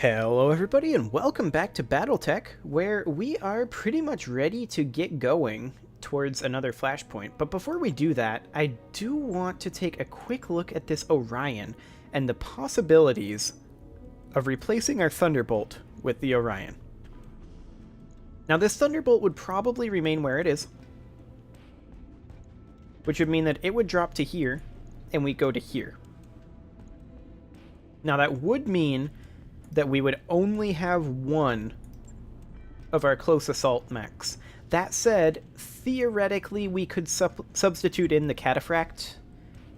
Hello everybody and welcome back to BattleTech, where we are pretty much ready to get going towards another Flashpoint. But before we do that, I do want to take a quick look at this Orion and the possibilities of replacing our Thunderbolt with the Orion. Now this Thunderbolt would probably remain where it is, which would mean that it would drop to here and we go to here. Now that would mean that we would only have one of our close assault mechs. That said, theoretically we could substitute in the Cataphract.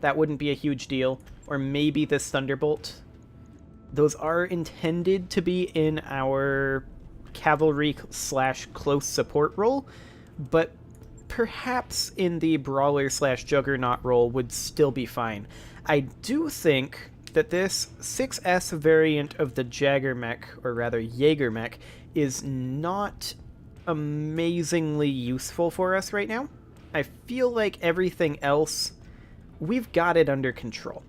That wouldn't be a huge deal. Or maybe this Thunderbolt. Those are intended to be in our cavalry / close support role, but perhaps in the brawler / juggernaut role would still be fine. I do think that this 6S variant of the Jagger mech, or rather Jaeger mech, is not amazingly useful for us right now. I feel like everything else, we've got it under control.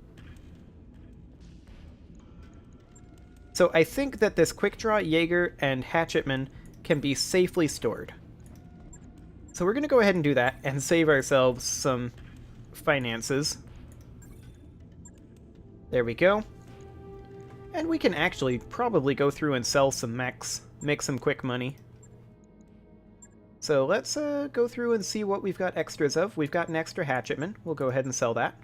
So I think that this Quick Draw Jaeger and Hatchetman can be safely stored. So we're going to go ahead and do that and save ourselves some finances. There we go. And we can actually probably go through and sell some mechs, make some quick money. So let's go through and see what we've got extras of. We've got an extra Hatchetman. We'll go ahead and sell that.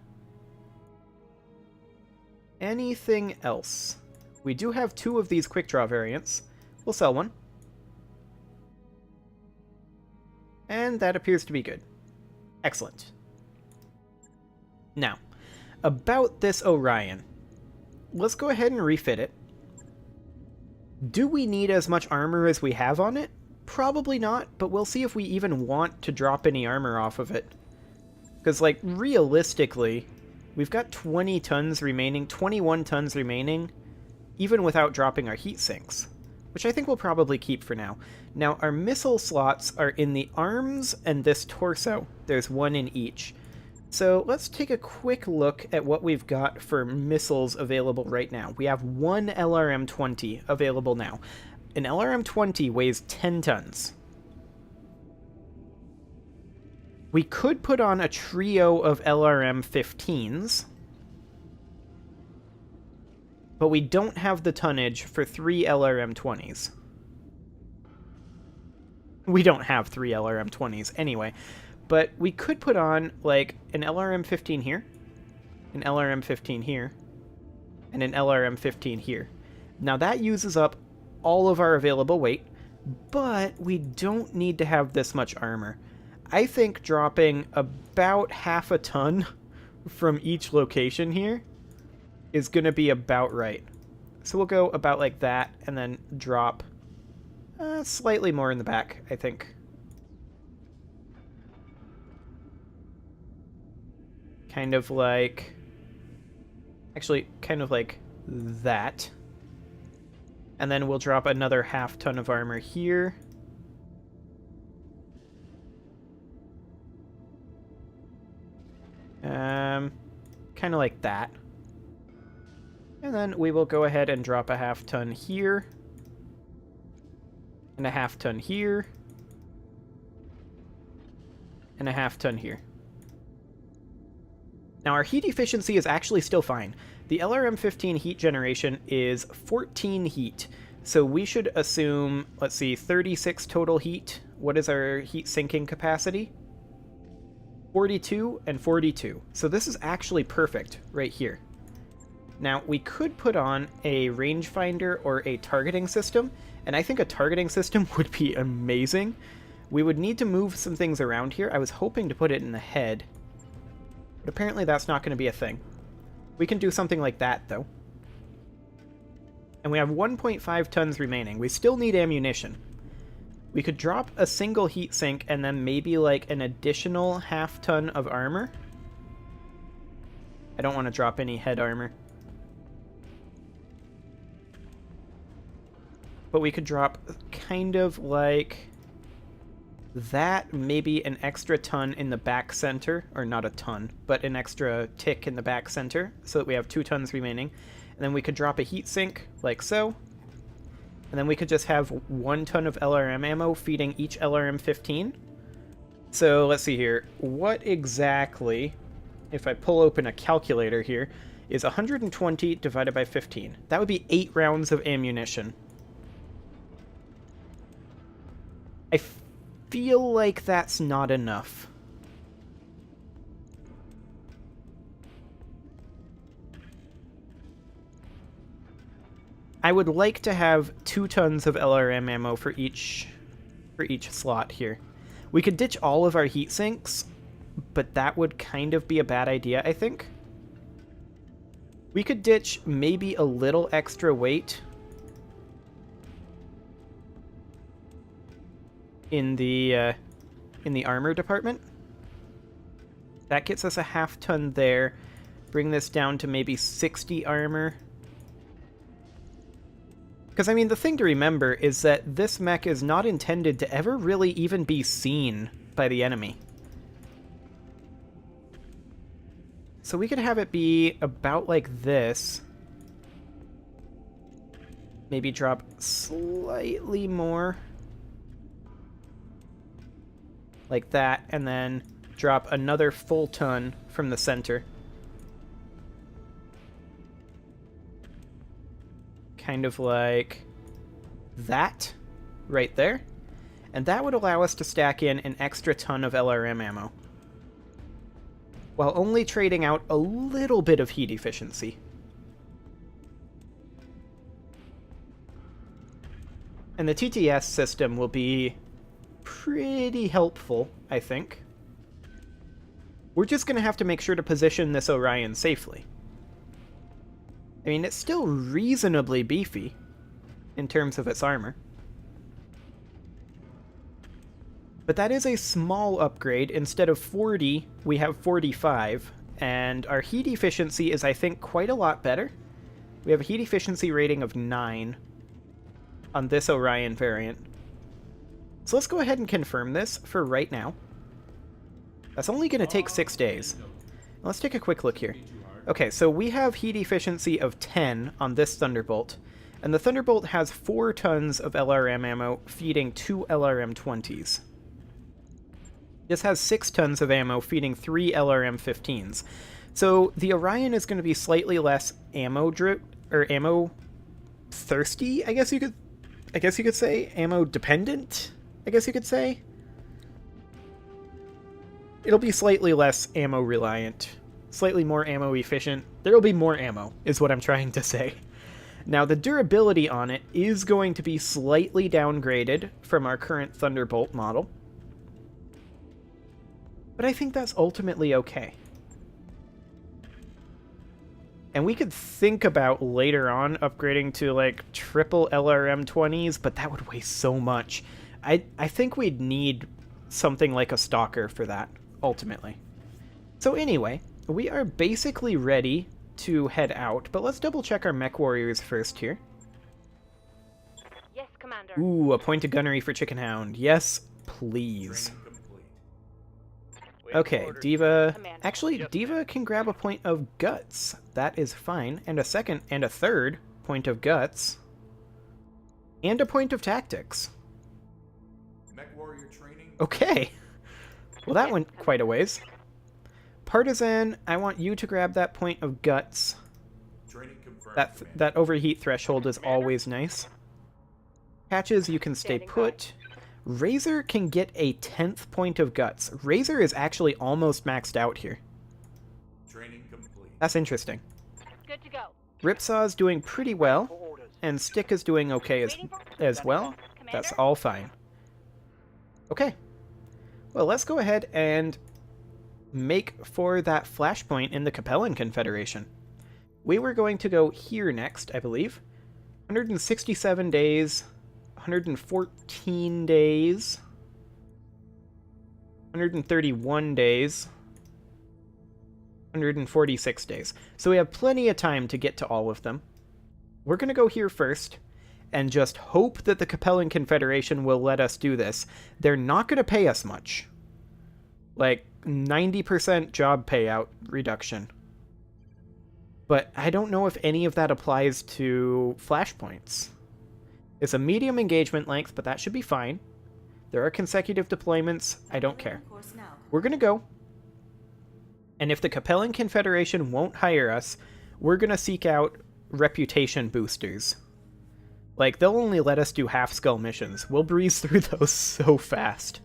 Anything else? We do have 2 of these quick draw variants. We'll sell one. And that appears to be good. Excellent. Now, about this Orion. Let's go ahead and refit it. Do we need as much armor as we have on it? Probably not, but we'll see if we even want to drop any armor off of it. Because, like, realistically, we've got 20 tons remaining, 21 tons remaining, even without dropping our heat sinks, which I think we'll probably keep for now. Now, our missile slots are in the arms and this torso. There's 1 in each. So let's take a quick look at what we've got for missiles available right now. We have 1 LRM-20 available now. An LRM-20 weighs 10 tons. We could put on a trio of LRM-15s, but we don't have the tonnage for 3 LRM-20s. We don't have 3 LRM-20s anyway. But we could put on, like, an LRM-15 here, an LRM-15 here, and an LRM-15 here. Now that uses up all of our available weight, but we don't need to have this much armor. I think dropping about half a ton from each location here is going to be about right. So we'll go about like that, and then drop slightly more in the back, I think. Kind of like, actually, kind of like that. And then we'll drop another half ton of armor here. Kind of like that. And then we will go ahead and drop a half ton here. And a half ton here. And a half ton here. Now, our heat efficiency is actually still fine. The LRM-15 heat generation is 14 heat, so we should assume, let's see, 36 total heat. What is our heat sinking capacity? 42 and 42. So this is actually perfect right here. Now, we could put on a rangefinder or a targeting system, and I think a targeting system would be amazing. We would need to move some things around here. I was hoping to put it in the head, but apparently that's not going to be a thing. We can do something like that, though. And we have 1.5 tons remaining. We still need ammunition. We could drop a single heat sink and then maybe like an additional half ton of armor. I don't want to drop any head armor. But we could drop kind of like that, maybe an extra ton in the back center, or not a ton, but an extra tick in the back center, so that we have 2 tons remaining. And then we could drop a heat sink, like so. And then we could just have 1 ton of LRM ammo feeding each LRM-15. So let's see here. What exactly, if I pull open a calculator here, is 120 divided by 15? That would be 8 rounds of ammunition. I feel like that's not enough. I would like to have 2 tons of LRM ammo for each slot here. We could ditch all of our heat sinks, but that would kind of be a bad idea, I think. We could ditch maybe a little extra weight in the armor department. That gets us a half ton there. Bring this down to maybe 60 armor. Because, I mean, the thing to remember is that this mech is not intended to ever really even be seen by the enemy. So we could have it be about like this. Maybe drop slightly more. Like that, and then drop another full ton from the center. Kind of like that, right there. And that would allow us to stack in an extra ton of LRM ammo, while only trading out a little bit of heat efficiency. And the TTS system will be pretty helpful, I think. We're just going to have to make sure to position this Orion safely. I mean, it's still reasonably beefy in terms of its armor. But that is a small upgrade. Instead of 40, we have 45. And our heat efficiency is, I think, quite a lot better. We have a heat efficiency rating of 9 on this Orion variant. So let's go ahead and confirm this for right now. That's only going to take 6 days. Let's take a quick look here. Okay, so we have heat efficiency of 10 on this Thunderbolt. And the Thunderbolt has 4 tons of LRM ammo feeding 2 LRM-20s. This has 6 tons of ammo feeding 3 LRM-15s. So the Orion is going to be slightly less ammo thirsty, I guess you could say. Ammo dependent, I guess you could say. It'll be slightly less ammo reliant, slightly more ammo efficient. There'll be more ammo, is what I'm trying to say. Now, the durability on it is going to be slightly downgraded from our current Thunderbolt model. But I think that's ultimately okay. And we could think about later on upgrading to like triple LRM-20s, but that would weigh so much. I think we'd need something like a Stalker for that, ultimately. So anyway, we are basically ready to head out, but let's double check our mech warriors first here. Yes, Commander. Ooh, a point of gunnery for Chicken Hound. Yes, please. Okay, Diva... Actually, Diva can grab a point of guts. That is fine. And a second and a third point of guts. And a point of tactics. Mech warrior training. Okay. Well, that went quite a ways. Partisan, I want you to grab that point of guts. Training confirmed. That overheat threshold is always nice. Patches, you can stay put. Razor can get a 10th point of guts. Razor is actually almost maxed out here. Training complete. That's interesting. Good to go. Ripsaw's doing pretty well, and Stick is doing okay as well. That's all fine. Okay. Well, let's go ahead and make for that Flashpoint in the Capellan Confederation. We were going to go here next, I believe. 167 days... 114 days, 131 days, 146 days. So we have plenty of time to get to all of them. We're going to go here first and just hope that the Capellan Confederation will let us do this. They're not going to pay us much. Like 90% job payout reduction. But I don't know if any of that applies to Flashpoints. It's a medium engagement length, but that should be fine. There are consecutive deployments. I don't care. We're going to go. And if the Capellan Confederation won't hire us, we're going to seek out reputation boosters. Like, they'll only let us do half-skull missions. We'll breeze through those so fast.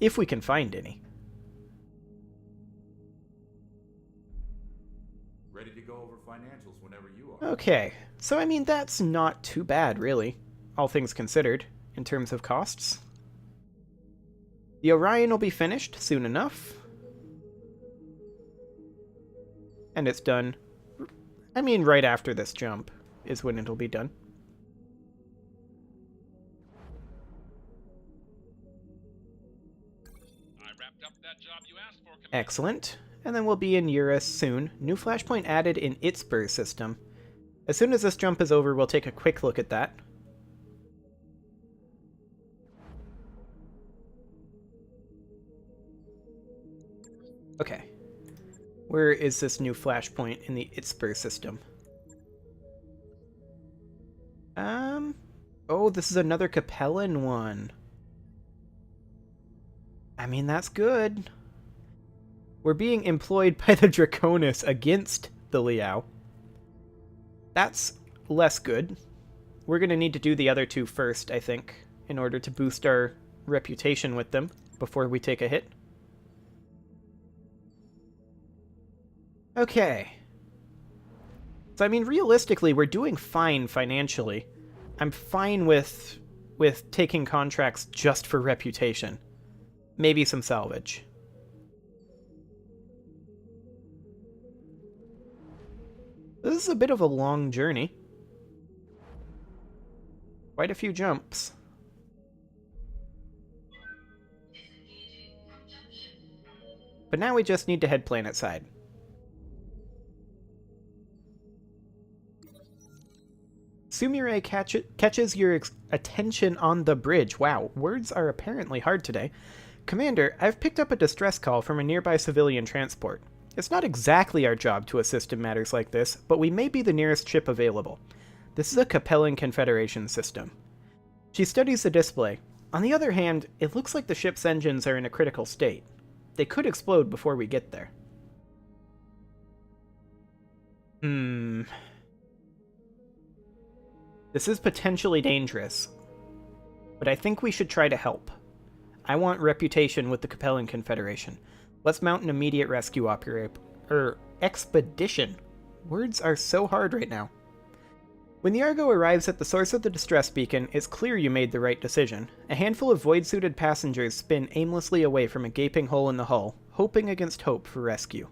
If we can find any. Ready to go over financials whenever you are. Okay, so I mean, that's not too bad, really, all things considered, in terms of costs. The Orion will be finished soon enough. And it's done. I mean, right after this jump is when it'll be done. I wrapped up that job you asked for, Commander. Excellent. And then we'll be in Eurus soon. New Flashpoint added in its burst system. As soon as this jump is over, we'll take a quick look at that. Okay. Where is this new Flashpoint in the Itzper system? Oh, this is another Capellan one. I mean, that's good. We're being employed by the Draconis against the Liao. That's less good. We're going to need to do the other two first, I think, in order to boost our reputation with them before we take a hit. Okay. So, I mean, realistically, we're doing fine financially. I'm fine with taking contracts just for reputation. Maybe some salvage. This is a bit of a long journey. Quite a few jumps. But now we just need to head planet side. Sumire catches your attention on the bridge. Wow, words are apparently hard today. Commander, I've picked up a distress call from a nearby civilian transport. It's not exactly our job to assist in matters like this, but we may be the nearest ship available. This is a Capellan Confederation system. She studies the display. On the other hand, it looks like the ship's engines are in a critical state. They could explode before we get there. This is potentially dangerous, but I think we should try to help. I want reputation with the Capellan Confederation. Let's mount an immediate rescue expedition. Words are so hard right now. When the Argo arrives at the source of the distress beacon, it's clear you made the right decision. A handful of void-suited passengers spin aimlessly away from a gaping hole in the hull, hoping against hope for rescue.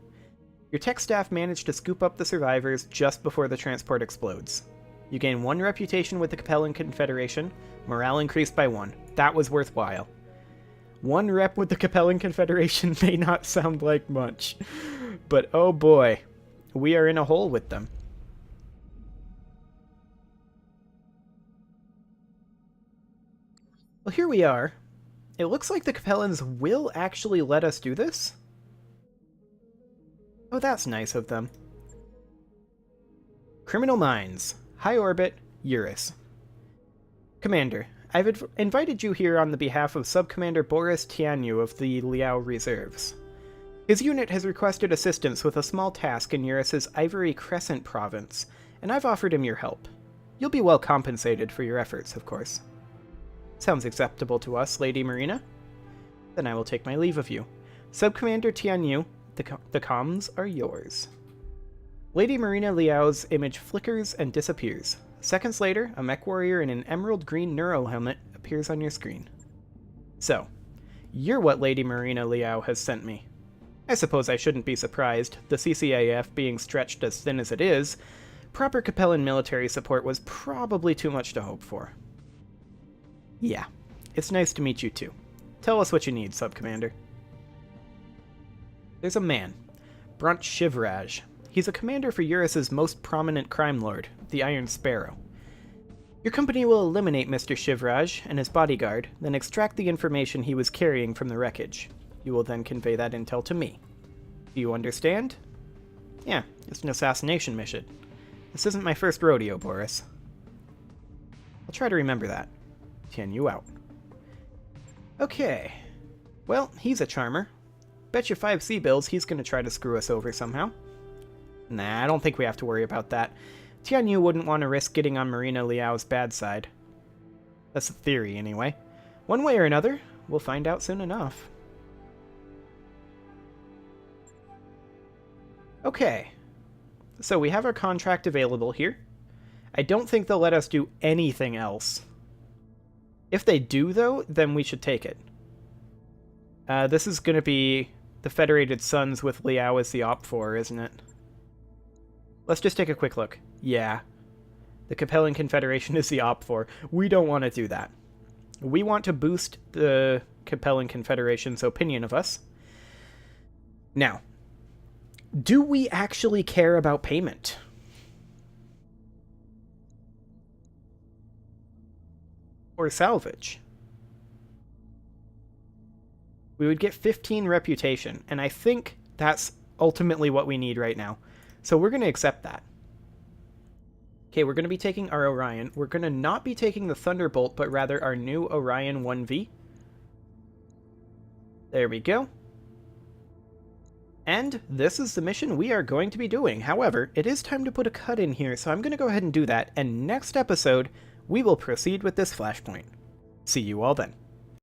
Your tech staff managed to scoop up the survivors just before the transport explodes. You gain 1 reputation with the Capellan Confederation, morale increased by 1. That was worthwhile. 1 rep with the Capellan Confederation may not sound like much, but oh boy, we are in a hole with them. Well, here we are. It looks like the Capellans will actually let us do this. Oh, that's nice of them. Criminal Minds. High Orbit, Eurus. Commander, I've invited you here on the behalf of Sub-Commander Boris Tianyu of the Liao Reserves. His unit has requested assistance with a small task in Eurus's Ivory Crescent province, and I've offered him your help. You'll be well compensated for your efforts, of course. Sounds acceptable to us, Lady Marina. Then I will take my leave of you. Sub-Commander Tianyu, the comms are yours. Lady Marina Liao's image flickers and disappears. Seconds later, a mech warrior in an emerald green neuro helmet appears on your screen. So, you're what Lady Marina Liao has sent me. I suppose I shouldn't be surprised. The CCAF being stretched as thin as it is, proper Capellan military support was probably too much to hope for. Yeah, it's nice to meet you too. Tell us what you need, Sub-Commander. There's a man, Brunt Shivraj. He's a commander for Eurus's most prominent crime lord, the Iron Sparrow. Your company will eliminate Mr. Shivraj and his bodyguard, then extract the information he was carrying from the wreckage. You will then convey that intel to me. Do you understand? Yeah, it's an assassination mission. This isn't my first rodeo, Boris. I'll try to remember that. Tianyu out. Okay. Well, he's a charmer. Bet you 5 C-bills he's going to try to screw us over somehow. Nah, I don't think we have to worry about that. Tianyu wouldn't want to risk getting on Marina Liao's bad side. That's the theory, anyway. One way or another, we'll find out soon enough. Okay. So we have our contract available here. I don't think they'll let us do anything else. If they do, though, then we should take it. This is going to be the Federated Sons with Liao as the Op4, isn't it? Let's just take a quick look. Yeah. The Capellan Confederation is the Op4. We don't want to do that. We want to boost the Capellan Confederation's opinion of us. Now, do we actually care about payment? Or salvage? We would get 15 reputation, and I think that's ultimately what we need right now. So we're going to accept that. Okay, we're going to be taking our Orion. We're going to not be taking the Thunderbolt, but rather our new Orion 1V. There we go. And this is the mission we are going to be doing. However, it is time to put a cut in here, so I'm going to go ahead and do that, and next episode, we will proceed with this Flashpoint. See you all then.